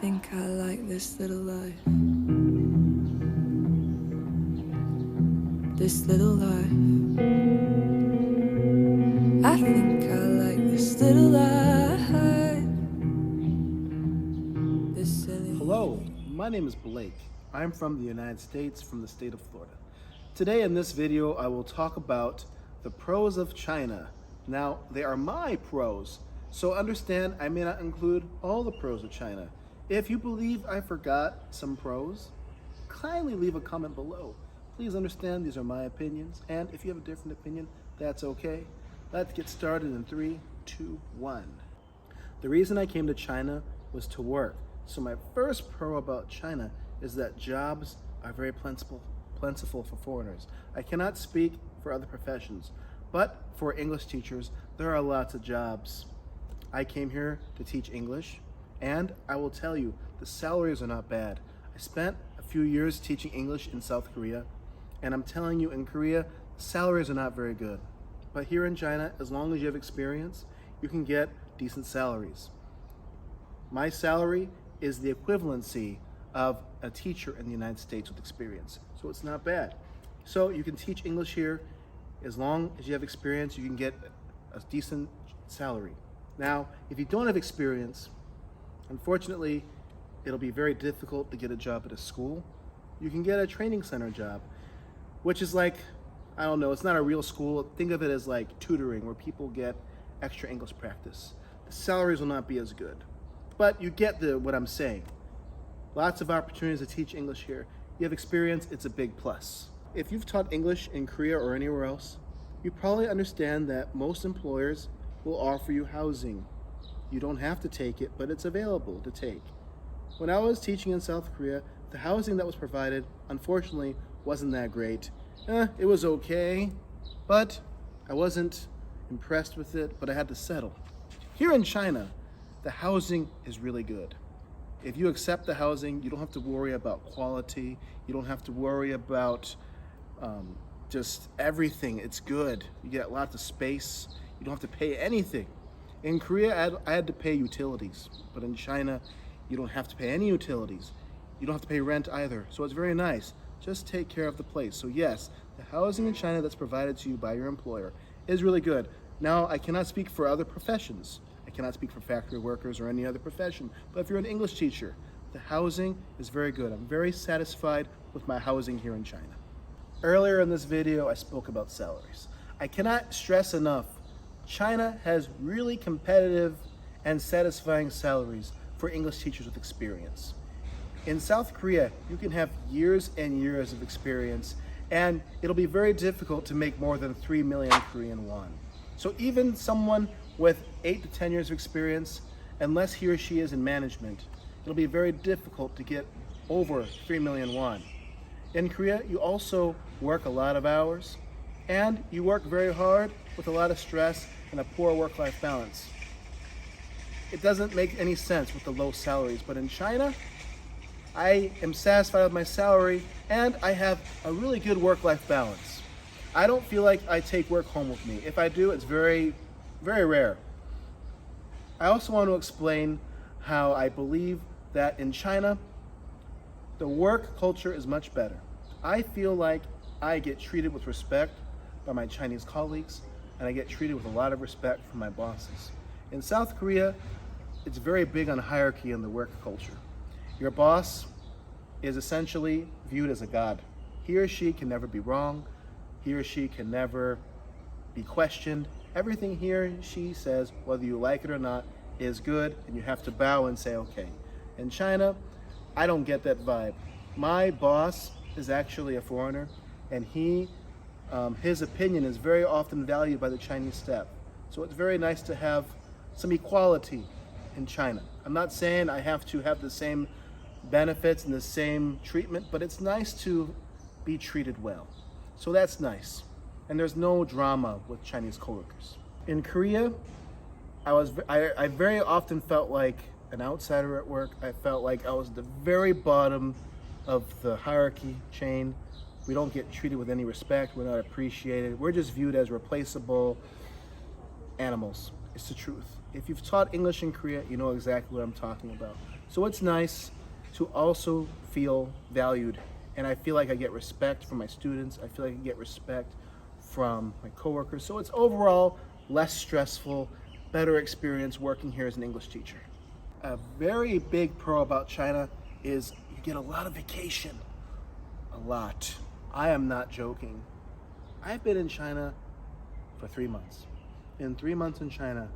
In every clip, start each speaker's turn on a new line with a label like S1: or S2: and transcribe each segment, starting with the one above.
S1: think I like this little life. This little life. I think I like this little life. This silly.
S2: Hello, my name is Blake. I'm from the United States, from the state of Florida. Today in this video, I will talk about the pros of China. Now, they are my pros, so understand I may not include all the pros of China. If you believe I forgot some pros, kindly leave a comment below. Please understand these are my opinions, and if you have a different opinion, that's okay. Let's get started in 3, 2, 1. The reason I came to China was to work. So my first pro about China is that jobs are very plentiful for foreigners. I cannot speak for other professions, but for English teachers, there are lots of jobs. I came here to teach English, and I will tell you, the salaries are not bad. I spent a few years teaching English in South Korea, and I'm telling you, in Korea, salaries are not very good. But here in China, as long as you have experience, you can get decent salaries. My salary is the equivalency of a teacher in the United States with experience, so it's not bad. So you can teach English here. As long as you have experience, you can get a decent salary. Now, if you don't have experience, unfortunately, it'll be very difficult to get a job at a school. You can get a training center job, which is like, I don't know, it's not a real school. Think of it as like tutoring, where people get extra English practice. The salaries will not be as good, but you get what I'm saying. Lots of opportunities to teach English here. You have experience, it's a big plus. If you've taught English in Korea or anywhere else, you probably understand that most employers will offer you housing. You don't have to take it, but it's available to take. When I was teaching in South Korea, the housing that was provided, unfortunately, wasn't that great. It was okay, but I wasn't impressed with it, but I had to settle. Here in China, the housing is really good. If you accept the housing, you don't have to worry about quality. You don't have to worry about just everything. It's good. You get lots of space. You don't have to pay anything. In Korea, I had to pay utilities, but in China, you don't have to pay any utilities. You don't have to pay rent either, so it's very nice. Just take care of the place. So yes, the housing in China that's provided to you by your employer is really good. Now, I cannot speak for other professions. I cannot speak for factory workers or any other profession, but if you're an English teacher, the housing is very good. I'm very satisfied with my housing here in China. Earlier in this video, I spoke about salaries. I cannot stress enough, China has really competitive and satisfying salaries for English teachers with experience. In South Korea, you can have years and years of experience, and it'll be very difficult to make more than 3 million Korean won. So even someone with 8 to 10 years of experience, unless he or she is in management, it'll be very difficult to get over 3 million won. In Korea, you also work a lot of hours, and you work very hard with a lot of stress and a poor work-life balance. It doesn't make any sense with the low salaries, but in China, I am satisfied with my salary, and I have a really good work-life balance. I don't feel like I take work home with me. If I do, it's very, very rare. I also want to explain how I believe that in China, the work culture is much better. I feel like I get treated with respect by my Chinese colleagues, and I get treated with a lot of respect from my bosses. In South Korea, it's very big on hierarchy in the work culture. Your boss is essentially viewed as a god. He or she can never be wrong. He or she can never be questioned. Everything he or she says, whether you like it or not, is good, and you have to bow and say, okay. In China, I don't get that vibe. My boss is actually a foreigner, and his opinion is very often valued by the Chinese staff. So it's very nice to have some equality in China. I'm not saying I have to have the same benefits and the same treatment, but it's nice to be treated well. So that's nice. And there's no drama with Chinese coworkers. In Korea, I very often felt like an outsider at work. I felt like I was at the very bottom of the hierarchy chain. We don't get treated with any respect. We're not appreciated. We're just viewed as replaceable animals. It's the truth. If you've taught English in Korea, you know exactly what I'm talking about. So it's nice to also feel valued. And I feel like I get respect from my students. I feel like I get respect from my coworkers. So it's overall less stressful, better experience working here as an English teacher. A very big pro about China is you get a lot of vacation. A lot. I am not joking. I've been in China for 3 months. In 3 months in China,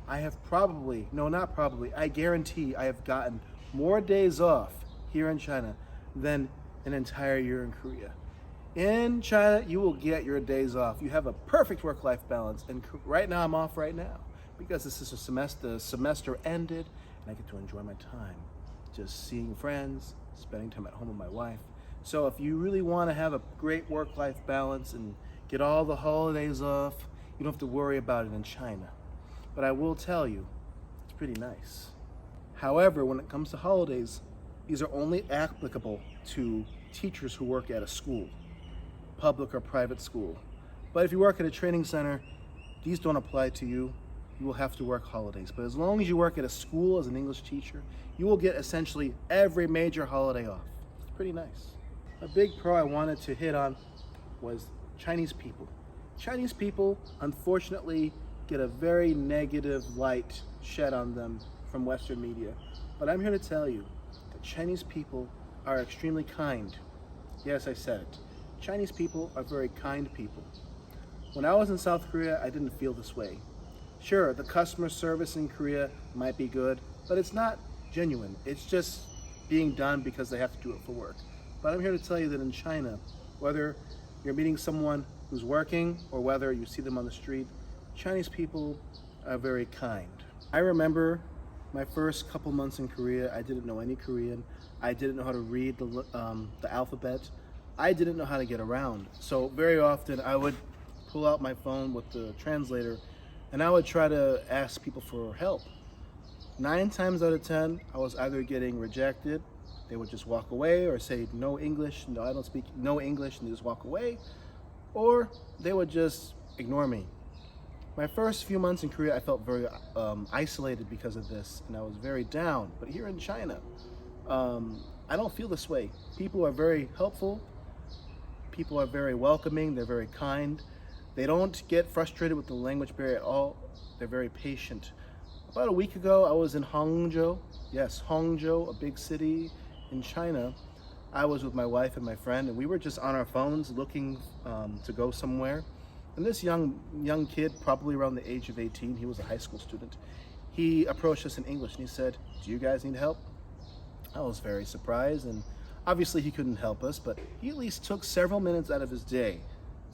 S2: I have probably, no, not probably, I guarantee I have gotten more days off here in China than an entire year in Korea. In China, you will get your days off. You have a perfect work-life balance. And right now, I'm off right now because this is the semester ended, and I get to enjoy my time, just seeing friends, spending time at home with my wife. So if you really want to have a great work-life balance and get all the holidays off, you don't have to worry about it in China. But I will tell you, it's pretty nice. However, when it comes to holidays, these are only applicable to teachers who work at a school, public or private school. But if you work at a training center, these don't apply to you. You will have to work holidays. But as long as you work at a school as an English teacher, you will get essentially every major holiday off. It's pretty nice. A big pro I wanted to hit on was Chinese people. Chinese people, unfortunately, get a very negative light shed on them from Western media. But I'm here to tell you that Chinese people are extremely kind. Yes, I said it. Chinese people are very kind people. When I was in South Korea, I didn't feel this way. Sure, the customer service in Korea might be good, but it's not genuine. It's just being done because they have to do it for work. But I'm here to tell you that in China, whether you're meeting someone who's working or whether you see them on the street, Chinese people are very kind. I remember my first couple months in Korea, I didn't know any Korean. I didn't know how to read the alphabet. I didn't know how to get around. So very often I would pull out my phone with the translator and I would try to ask people for help. 9 times out of 10, I was either getting rejected, they would just walk away, or say no English, no, I don't speak no English, and they just walk away, or they would just ignore me. My first few months in Korea, I felt very isolated because of this, and I was very down. But here in China, I don't feel this way. People are very helpful. People are very welcoming. They're very kind. They don't get frustrated with the language barrier at all. They're very patient. About a week ago, I was in Hangzhou. Yes, Hangzhou, a big city in China. I was with my wife and my friend, and we were just on our phones looking to go somewhere. And this young kid, probably around the age of 18, he was a high school student, he approached us in English and he said, "Do you guys need help?" I was very surprised, and obviously he couldn't help us, but he at least took several minutes out of his day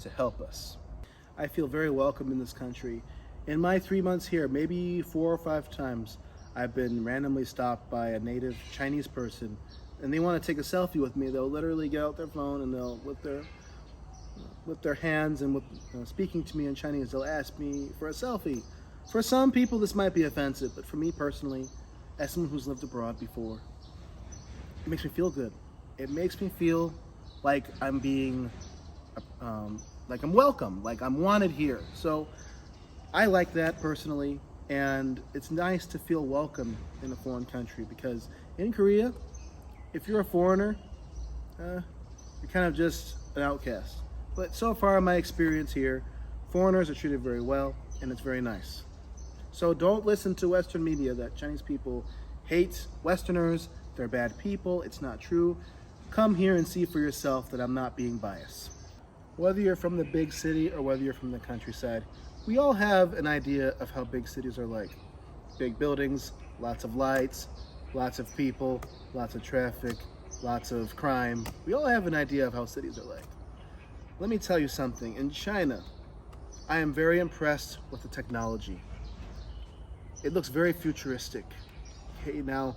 S2: to help us. I feel very welcome in this country. In my 3 months here, maybe 4 or 5 times, I've been randomly stopped by a native Chinese person, and they want to take a selfie with me. They'll literally get out their phone and they'll, with their hands and with speaking to me in Chinese, they'll ask me for a selfie. For some people, this might be offensive, but for me personally, as someone who's lived abroad before, it makes me feel good. It makes me feel like I'm being, like I'm welcome, like I'm wanted here. So I like that personally, and it's nice to feel welcome in a foreign country, because in Korea, if you're a foreigner, you're kind of just an outcast. But so far in my experience here, foreigners are treated very well, and it's very nice. So don't listen to Western media that Chinese people hate Westerners, they're bad people. It's not true. Come here and see for yourself that I'm not being biased. Whether you're from the big city or whether you're from the countryside, we all have an idea of how big cities are like. Big buildings, lots of lights, lots of people, lots of traffic, lots of crime. We all have an idea of how cities are like. Let me tell you something. In China, I am very impressed with the technology. It looks very futuristic. Okay, now,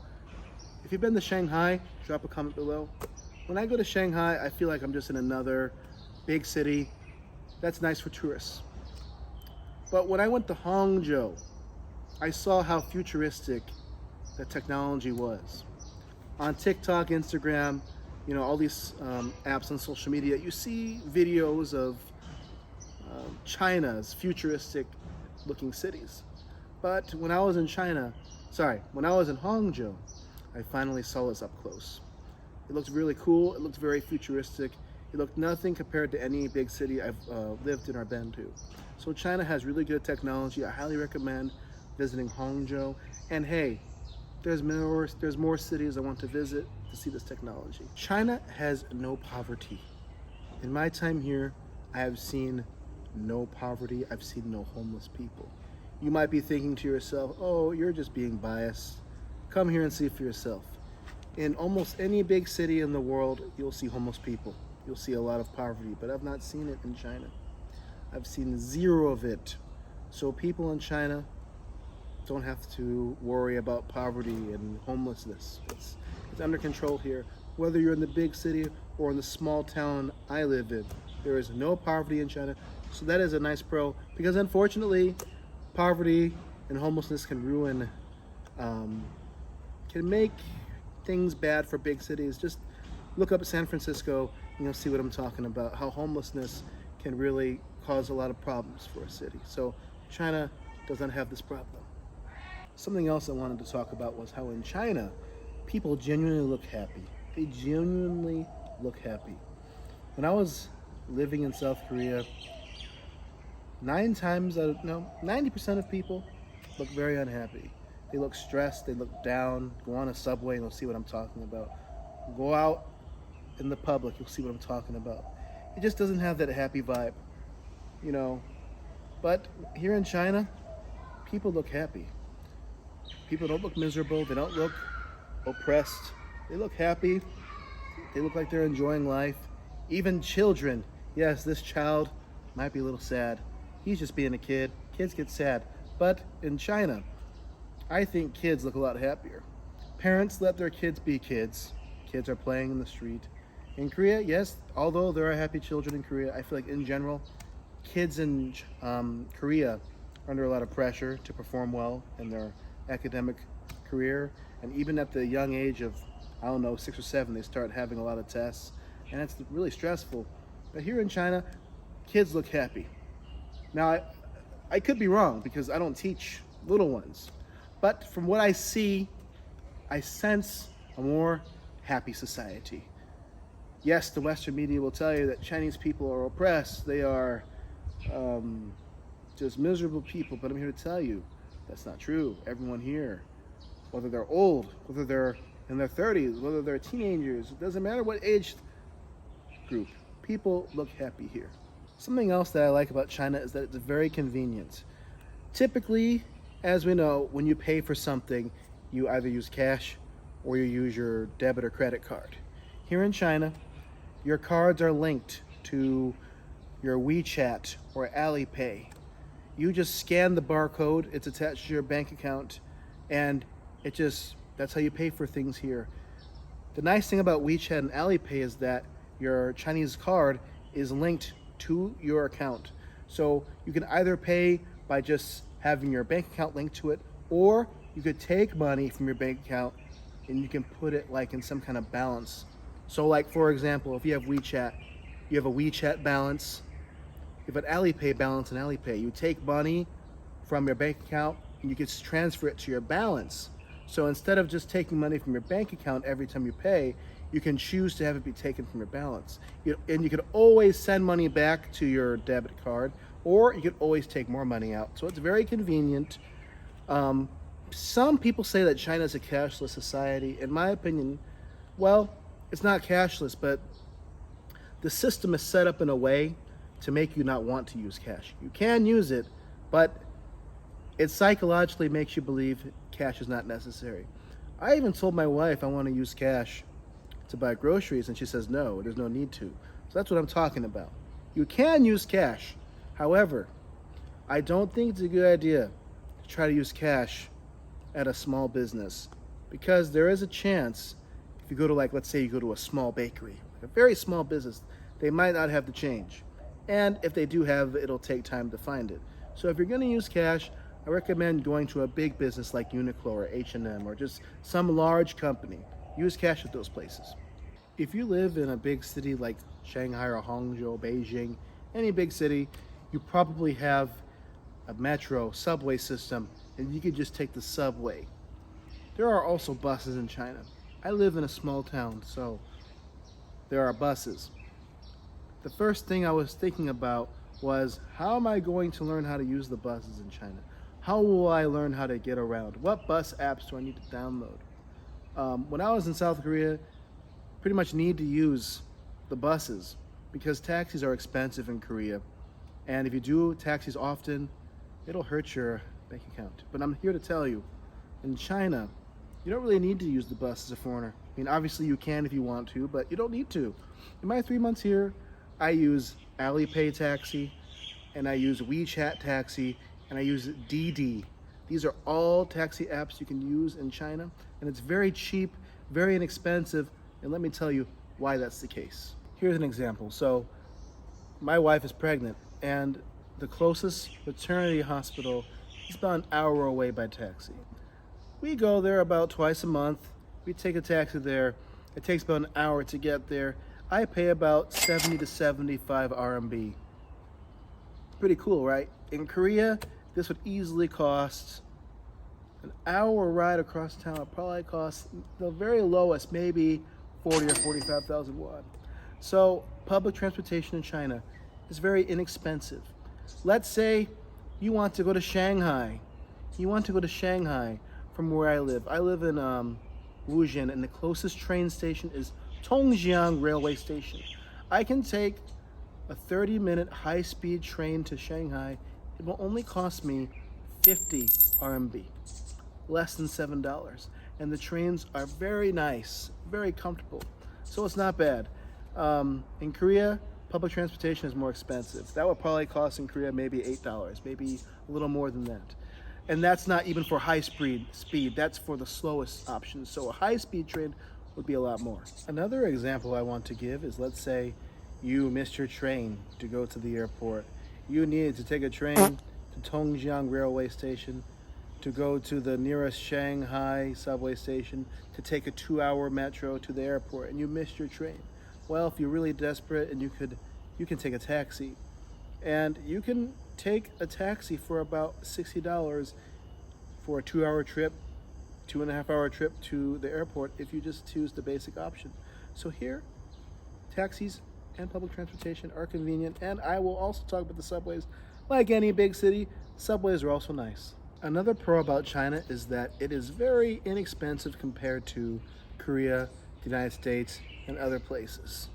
S2: if you've been to Shanghai, drop a comment below. When I go to Shanghai, I feel like I'm just in another big city. That's nice for tourists. But when I went to Hangzhou, I saw how futuristic the technology was. On TikTok, Instagram, all these apps on social media, you see videos of China's futuristic looking cities. But when I was in Hangzhou, I finally saw this up close. It looked really cool. It looked very futuristic. It looked nothing compared to any big city I've lived in or been to. So China has really good technology. I highly recommend visiting Hangzhou. And hey, there's more cities I want to visit to see this technology. China has no poverty. In my time here, I have seen no poverty. I've seen no homeless people. You might be thinking to yourself, oh, you're just being biased. Come here and see for yourself. In almost any big city in the world, you'll see homeless people. You'll see a lot of poverty, but I've not seen it in China. I've seen zero of it. So people in China don't have to worry about poverty and homelessness. It's under control here. Whether you're in the big city or in the small town I live in, there is no poverty in China. So that is a nice pro, because unfortunately, poverty and homelessness can ruin, can make things bad for big cities. Just look up San Francisco and you'll see what I'm talking about, how homelessness can really cause a lot of problems for a city. So China doesn't have this problem. Something else I wanted to talk about was how in China, people genuinely look happy. They genuinely look happy. When I was living in South Korea, 90% of people look very unhappy. They look stressed, they look down. Go on a subway and you'll see what I'm talking about. Go out in the public, you'll see what I'm talking about. It just doesn't have that happy vibe, you know. But here in China, people look happy. People don't look miserable, they don't look oppressed. They look happy, they look like they're enjoying life. Even children, yes, this child might be a little sad. He's just being a kid. Kids get sad. But in China, I think kids look a lot happier. Parents let their kids be kids. Kids are playing in the street. In Korea, yes, although there are happy children in Korea, I feel like in general, kids in Korea are under a lot of pressure to perform well in their academic career. And even at the young age of, 6 or 7, they start having a lot of tests. And it's really stressful. But here in China, kids look happy. Now, I could be wrong because I don't teach little ones. But from what I see, I sense a more happy society. Yes, the Western media will tell you that Chinese people are oppressed. They are just miserable people. But I'm here to tell you that's not true. Everyone here, whether they're old, whether they're in their 30s, whether they're teenagers, it doesn't matter what age group, people look happy here. Something else that I like about China is that it's very convenient. Typically, as we know, when you pay for something, you either use cash or you use your debit or credit card. Here in China, your cards are linked to your WeChat or Alipay. You just scan the barcode, it's attached to your bank account, and that's how you pay for things here. The nice thing about WeChat and Alipay is that your Chinese card is linked to your account. So you can either pay by just having your bank account linked to it, or you could take money from your bank account and you can put it like in some kind of balance. So like, for example, if you have WeChat, you have a WeChat balance, you have an Alipay balance in Alipay. You take money from your bank account and you can transfer it to your balance. So instead of just taking money from your bank account every time you pay, you can choose to have it be taken from your balance. And you can always send money back to your debit card, or you can always take more money out. So it's very convenient. Some people say that China is a cashless society. In my opinion, well, it's not cashless, but the system is set up in a way to make you not want to use cash. You can use it, but it psychologically makes you believe cash is not necessary. I even told my wife I want to use cash to buy groceries, and she says no, there's no need to. So that's what I'm talking about. You can use cash. However, I don't think it's a good idea to try to use cash at a small business, because there is a chance if you go to, like, let's say you go to a small bakery, a very small business, they might not have the change. And if they do have it, it'll take time to find it. So if you're going to use cash, I recommend going to a big business like Uniqlo or H&M or just some large company. Use cash at those places. If you live in a big city like Shanghai or Hangzhou, Beijing, any big city, you probably have a metro, subway system, and you could just take the subway There are also buses in China. I live in a small town, so there are buses. The first thing I was thinking about was, how am I going to learn how to use the buses in China? How will I learn how to get around? What bus apps do I need to download? When I was in South Korea, pretty much need to use the buses because taxis are expensive in Korea. And if you do taxis often, it'll hurt your bank account. But I'm here to tell you, in China, you don't really need to use the bus as a foreigner. I mean, obviously you can if you want to, but you don't need to. In my 3 months here, I use Alipay Taxi, and I use WeChat Taxi, and I use Didi. These are all taxi apps you can use in China, and it's very cheap, very inexpensive, and let me tell you why that's the case. Here's an example. So, my wife is pregnant, and the closest maternity hospital is about an hour away by taxi. We go there about twice a month. We take a taxi there. It takes about an hour to get there. I pay about 70 to 75 RMB. Pretty cool, right? In Korea, this would easily cost an hour ride across town. It probably costs the very lowest, maybe 40 or 45,000 won. So public transportation in China is very inexpensive. Let's say you want to go to Shanghai. You want to go to Shanghai from where I live. I live in Wuzhen, and the closest train station is Tongjiang Railway Station. I can take a 30-minute high-speed train to Shanghai. It will only cost me 50 RMB, less than $7. And the trains are very nice, very comfortable. So it's not bad. In Korea, public transportation is more expensive. That would probably cost in Korea maybe $8, maybe a little more than that. And that's not even for high speed. That's for the slowest option. So a high-speed train would be a lot more. Another example I want to give is, let's say you missed your train to go to the airport. You needed to take a train to Tongjiang Railway Station to go to the nearest Shanghai subway station to take a 2-hour metro to the airport, and you missed your train. Well, if you're really desperate, and you can take a taxi, and you can take a taxi for about $60 for a 2-hour trip, 2.5-hour trip to the airport if you just choose the basic option. So here, taxis and public transportation are convenient, and I will also talk about the subways. Like any big city, subways are also nice. Another pro about China is that it is very inexpensive compared to Korea, the United States, and other places.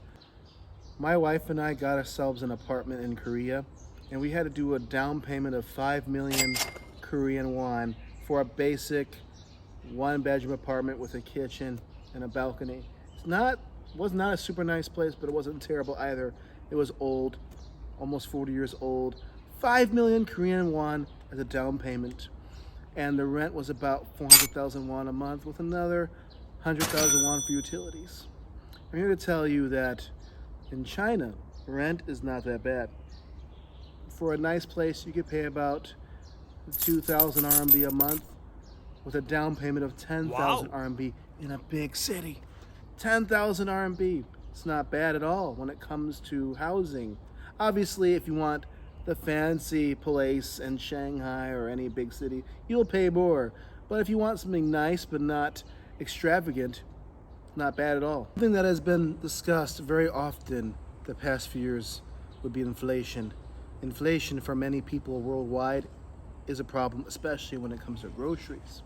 S2: My wife and I got ourselves an apartment in Korea, and we had to do a down payment of 5 million Korean won for a basic 1-bedroom apartment with a kitchen and a balcony. Was not a super nice place, but it wasn't terrible either. It was old, almost 40 years old. 5 million Korean won as a down payment, and the rent was about 400,000 won a month, with another 100,000 won for utilities. I'm here to tell you that in China, rent is not that bad. For a nice place, you could pay about 2,000 RMB a month with a down payment of 10,000 RMB in a big city. 10,000 RMB. It's not bad at all when it comes to housing. Obviously, if you want the fancy place in Shanghai or any big city, you'll pay more. But if you want something nice but not extravagant, not bad at all. Something that has been discussed very often the past few years would be inflation. Inflation for many people worldwide is a problem, especially when it comes to groceries.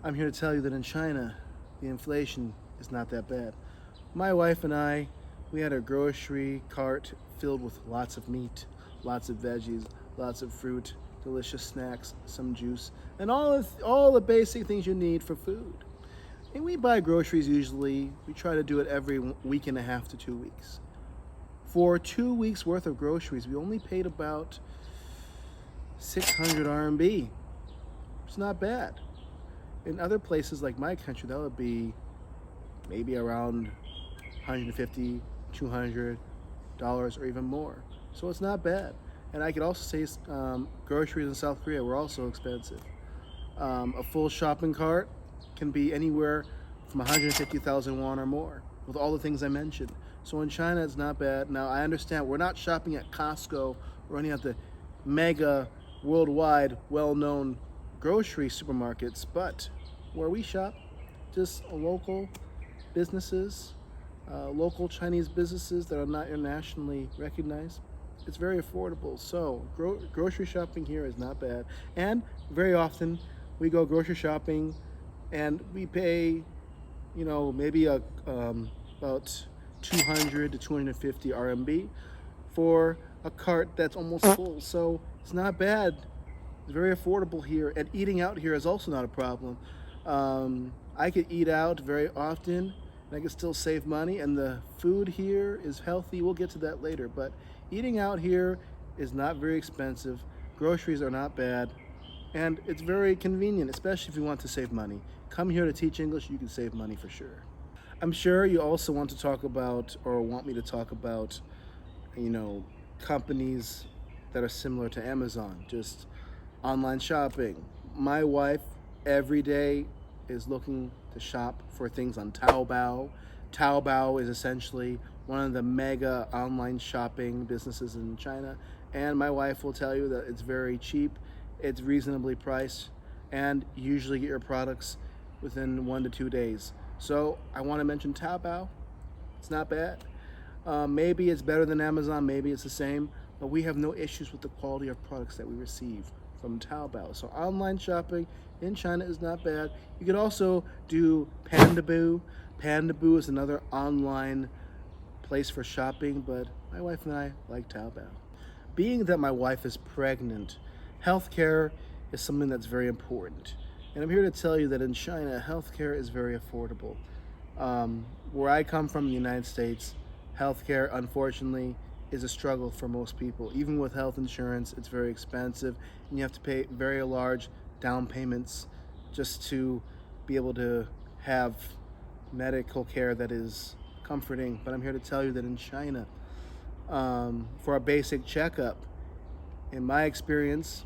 S2: I'm here to tell you that in China, the inflation is not that bad. My wife and I, we had a grocery cart filled with lots of meat, lots of veggies, lots of fruit, delicious snacks, some juice, and all the basic things you need for food. And we buy groceries usually, we try to do it every week and a half to 2 weeks. For 2 weeks worth of groceries, we only paid about 600 RMB. It's not bad. In other places like my country, that would be maybe around 150, 200 dollars or even more. So it's not bad. And I could also say groceries in South Korea were also expensive. A full shopping cart can be anywhere from 150,000 won or more with all the things I mentioned. So in China, it's not bad. Now, I understand we're not shopping at Costco or any of the mega worldwide well-known grocery supermarkets, but where we shop, just local businesses, local Chinese businesses that are not internationally recognized. It's very affordable. So grocery shopping here is not bad. And very often we go grocery shopping and we pay, maybe about 200 to 250 RMB for a cart that's almost full. So it's not bad. It's very affordable here, and eating out here is also not a problem. I could eat out very often, and I can still save money, and the food here is healthy. We'll get to that later, but eating out here is not very expensive. Groceries are not bad, and it's very convenient, especially if you want to save money. Come here to teach English, you can save money for sure. I'm sure you also want to talk about, or want me to talk about, companies that are similar to Amazon, just online shopping. My wife every day is looking to shop for things on Taobao. Taobao is essentially one of the mega online shopping businesses in China, and my wife will tell you that it's very cheap, it's reasonably priced, and you usually get your products within 1 to 2 days. So I want to mention Taobao. It's not bad. Maybe it's better than Amazon, maybe it's the same, but we have no issues with the quality of products that we receive from Taobao. So online shopping in China is not bad. You could also do Pandaboo. Pandaboo is another online place for shopping, but my wife and I like Taobao. Being that my wife is pregnant, healthcare is something that's very important. And I'm here to tell you that in China, healthcare is very affordable. Where I come from, the United States, healthcare, unfortunately, is a struggle for most people. Even with health insurance, it's very expensive, and you have to pay very large down payments just to be able to have medical care that is comforting. But I'm here to tell you that in China, for a basic checkup, in my experience,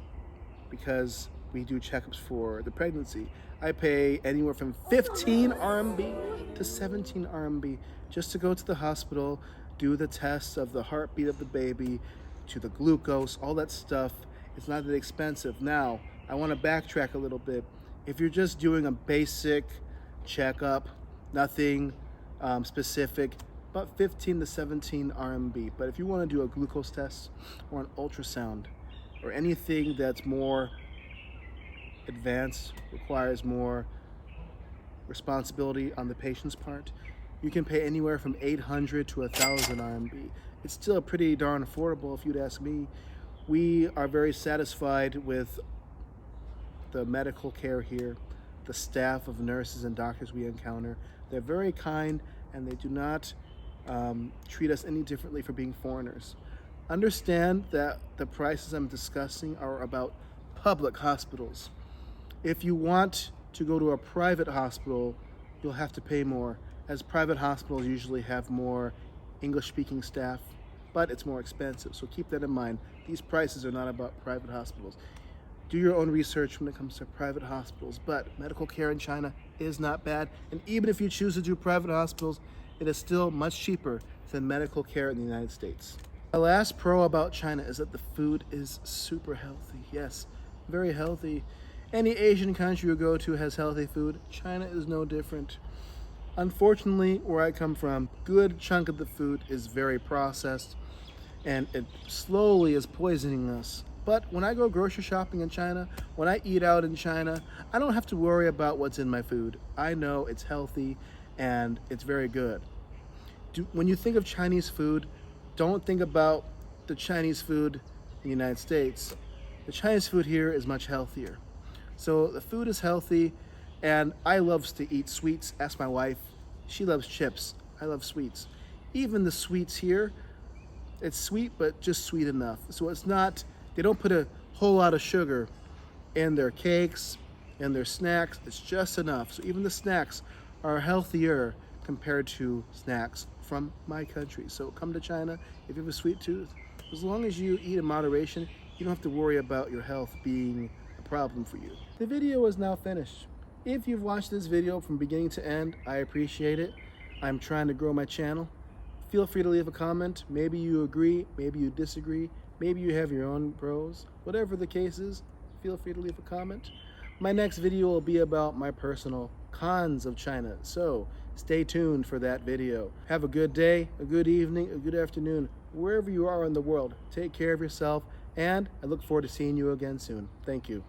S2: because we do checkups for the pregnancy, I pay anywhere from 15 RMB to 17 RMB just to go to the hospital, do the tests of the heartbeat of the baby, to the glucose, all that stuff. It's not that expensive. Now, I want to backtrack a little bit. If you're just doing a basic checkup, nothing specific, about 15 to 17 RMB. But if you want to do a glucose test or an ultrasound or anything that's more advanced, requires more responsibility on the patient's part, you can pay anywhere from 800 to 1,000 RMB. It's still pretty darn affordable if you'd ask me. We are very satisfied with the medical care here, the staff of nurses and doctors we encounter. They're very kind, and they do not treat us any differently for being foreigners. Understand that the prices I'm discussing are about public hospitals. If you want to go to a private hospital, you'll have to pay more, as private hospitals usually have more English-speaking staff, but it's more expensive. So keep that in mind. These prices are not about private hospitals. Do your own research when it comes to private hospitals, but medical care in China is not bad. And even if you choose to do private hospitals, it is still much cheaper than medical care in the United States. The last pro about China is that the food is super healthy. Yes, very healthy. Any Asian country you go to has healthy food. China is no different. Unfortunately, where I come from, a good chunk of the food is very processed, and it slowly is poisoning us. But when I go grocery shopping in China, when I eat out in China, I don't have to worry about what's in my food. I know it's healthy and it's very good. When you think of Chinese food, don't think about the Chinese food in the United States. The Chinese food here is much healthier. So the food is healthy, and I love to eat sweets. Ask my wife. She loves chips. I love sweets. Even the sweets here, it's sweet, but just sweet enough. So it's not, they don't put a whole lot of sugar in their cakes and their snacks. It's just enough. So even the snacks are healthier compared to snacks from my country. So come to China if you have a sweet tooth. As long as you eat in moderation, you don't have to worry about your health being a problem for you. The video is now finished. If you've watched this video from beginning to end, I appreciate it. I'm trying to grow my channel. Feel free to leave a comment. Maybe you agree, maybe you disagree, maybe you have your own pros. Whatever the case is, feel free to leave a comment. My next video will be about my personal cons of China, so stay tuned for that video. Have a good day, a good evening, a good afternoon, wherever you are in the world. Take care of yourself, and I look forward to seeing you again soon. Thank you.